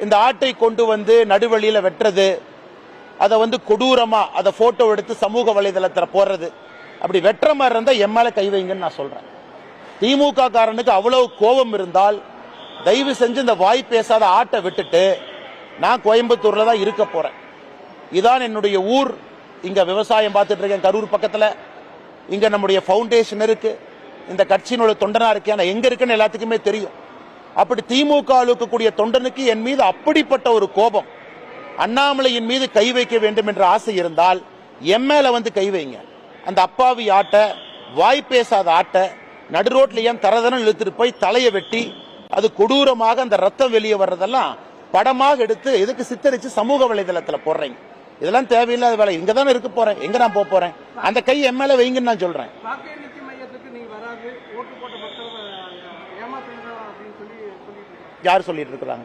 இந்த ஆட்டை கொண்டு வந்து நடுவழியில வெட்டுறது, அதை கொடூரமா அதை போட்டோ எடுத்து சமூக வலைதளத்தில் போடுறது, அப்படி வெட்டுற மாதிரி இருந்தா என் மேல கை வைங்கன்னு நான் சொல்றேன். திமுக காரனுக்கு அவ்வளவு கோபம் இருந்தால் தயவு செஞ்சு இந்த வாய் பேசாத ஆட்டை விட்டுட்டு நான் கோயம்புத்தூர்ல தான் இருக்க போறேன். இதான் என்னுடைய ஊர். இங்க விவசாயம் பார்த்துட்டு இருக்கேன் கரூர் பக்கத்துல. இங்க நம்முடைய ஃபவுண்டேஷன் இருக்கு. இந்த கட்சியினுடைய தொண்டனா இருக்கேன். நான் எங்க இருக்குன்னு எல்லாத்துக்குமே தெரியும். அப்படி திமுக இருக்கக்கூடிய தொண்டனுக்கு என் மீது அப்படிப்பட்ட ஒரு கோபம், அண்ணாமலையின் மீது கை வைக்க வேண்டும் என்ற ஆசை இருந்தால் என் மேல கை வைங்க. அந்த அப்பாவி ஆட்ட, வாய் பேசாத ஆட்ட நடு ரோட்ல ஏன் தரதன இழுத்துட்டு போய் தலையை வெட்டி அது கொடூரமாக அந்த ரத்தம் வெளியே வர்றதெல்லாம் படமாக எடுத்து எதுக்கு சித்தரிச்சு சமூக வலைதளத்தில் போடுறீங்க? இதெல்லாம் தேவையில்லாத வேலை. இங்க தானே இருக்க போறேன், எங்க நான் போக போறேன்? அந்த கை என் மேல வைங்கன்னு நான் சொல்றேன். யார் சொல்லிட்டு இருக்கிறாங்க?